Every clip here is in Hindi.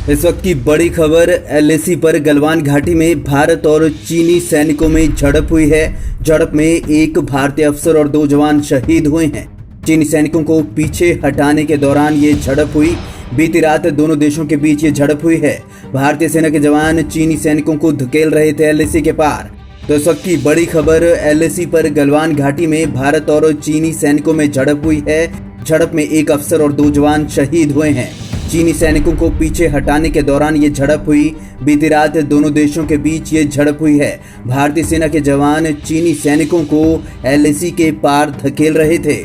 इस वक्त की बड़ी खबर एलएसी पर गलवान घाटी में भारत और चीनी सैनिकों में झड़प हुई है। झड़प में एक भारतीय अफसर और 2 जवान शहीद हुए हैं। चीनी सैनिकों को पीछे हटाने के दौरान ये झड़प हुई। बीती रात दोनों देशों के बीच ये झड़प हुई है। भारतीय सेना के जवान चीनी सैनिकों को धकेल रहे थे एलएसी के पार। तो इस वक्त की बड़ी खबर एलएसी पर गलवान घाटी में भारत और चीनी सैनिकों में झड़प हुई है। झड़प में एक अफसर और 2 जवान शहीद हुए हैं। चीनी सैनिकों को पीछे हटाने के दौरान ये झड़प हुई। बीती रात दोनों देशों के बीच ये झड़प हुई है। भारतीय सेना के जवान चीनी सैनिकों को एलएसी के पार धकेल रहे थे।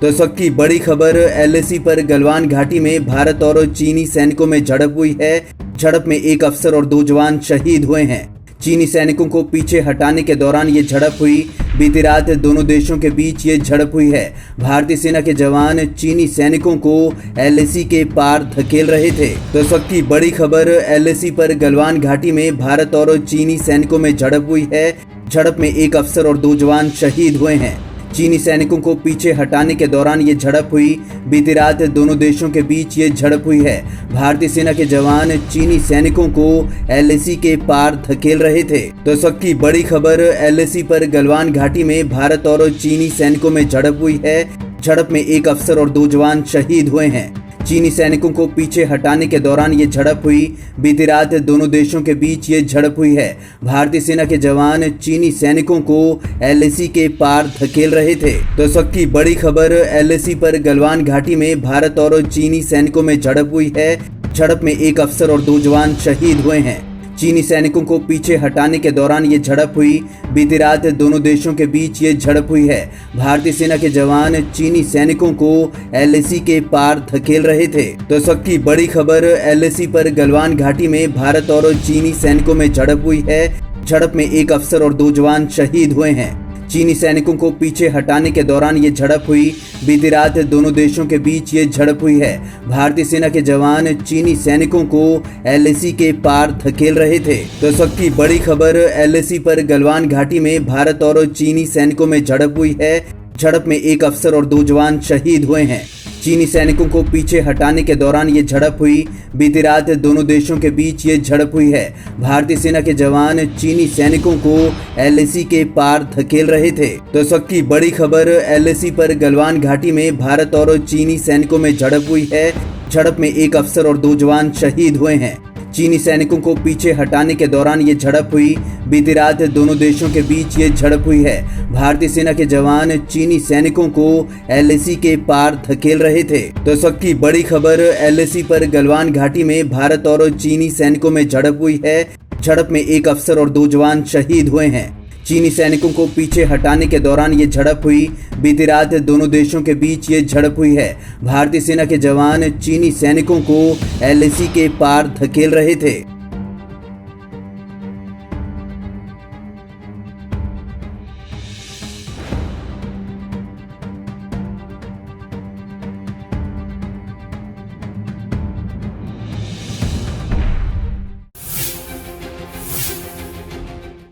तो इस वक्त की बड़ी खबर एलएसी पर गलवान घाटी में भारत और चीनी सैनिकों में झड़प हुई है। झड़प में एक अफसर और 2 जवान शहीद हुए हैं। चीनी सैनिकों को पीछे हटाने के दौरान ये झड़प हुई। बीती रात दोनों देशों के बीच ये झड़प हुई है। भारतीय सेना के जवान चीनी सैनिकों को एलएसी के पार धकेल रहे थे। तो इस वक्त की बड़ी खबर एलएसी पर गलवान घाटी में भारत और चीनी सैनिकों में झड़प हुई है। झड़प में एक अफसर और 2 जवान शहीद हुए हैं। चीनी सैनिकों को पीछे हटाने के दौरान ये झड़प हुई। बीती रात दोनों देशों के बीच ये झड़प हुई है। भारतीय सेना के जवान चीनी सैनिकों को एलएसी के पार धकेल रहे थे। तो इस वक्त की बड़ी खबर एलएसी पर गलवान घाटी में भारत और चीनी सैनिकों में झड़प हुई है। झड़प में एक अफसर और 2 जवान शहीद हुए हैं। चीनी सैनिकों को पीछे हटाने के दौरान ये झड़प हुई। बीती रात दोनों देशों के बीच ये झड़प हुई है। भारतीय सेना के जवान चीनी सैनिकों को एलएसी के पार धकेल रहे थे। तो इस वक्त की बड़ी खबर एलएसी पर गलवान घाटी में भारत और चीनी सैनिकों में झड़प हुई है। झड़प में एक अफसर और 2 जवान शहीद हुए हैं। चीनी सैनिकों को पीछे हटाने के दौरान ये झड़प हुई। बीती रात दोनों देशों के बीच ये झड़प हुई है। भारतीय सेना के जवान चीनी सैनिकों को एलएसी के पार धकेल रहे थे। तो इस वक्त की बड़ी खबर एलएसी पर गलवान घाटी में भारत और चीनी सैनिकों में झड़प हुई है। झड़प में एक अफसर और 2 जवान शहीद हुए हैं। चीनी सैनिकों को पीछे हटाने के दौरान ये झड़प हुई। बीती रात दोनों देशों के बीच ये झड़प हुई है। भारतीय सेना के जवान चीनी सैनिकों को एलएसी के पार धकेल रहे थे। तो इस वक्त की बड़ी खबर एलएसी पर गलवान घाटी में भारत और चीनी सैनिकों में झड़प हुई है। झड़प में एक अफसर और 2 जवान शहीद हुए हैं। चीनी सैनिकों को पीछे हटाने के दौरान ये झड़प हुई। बीती रात दोनों देशों के बीच ये झड़प हुई है। भारतीय सेना के जवान चीनी सैनिकों को एलएसी के पार धकेल रहे थे। तो इस वक्त की बड़ी खबर एलएसी पर गलवान घाटी में भारत और चीनी सैनिकों में झड़प हुई है। झड़प में एक अफसर और 2 जवान शहीद हुए हैं। चीनी सैनिकों को पीछे हटाने के दौरान ये झड़प हुई। बीती रात दोनों देशों के बीच ये झड़प हुई है। भारतीय सेना के जवान चीनी सैनिकों को एलएसी के पार धकेल रहे थे। तो इस वक्त की बड़ी खबर एलएसी पर गलवान घाटी में भारत और चीनी सैनिकों में झड़प हुई है। झड़प में एक अफसर और 2 जवान शहीद हुए हैं। चीनी सैनिकों को पीछे हटाने के दौरान ये झड़प हुई। बीती रात दोनों देशों के बीच ये झड़प हुई है। भारतीय सेना के जवान चीनी सैनिकों को एलएसी के पार धकेल रहे थे।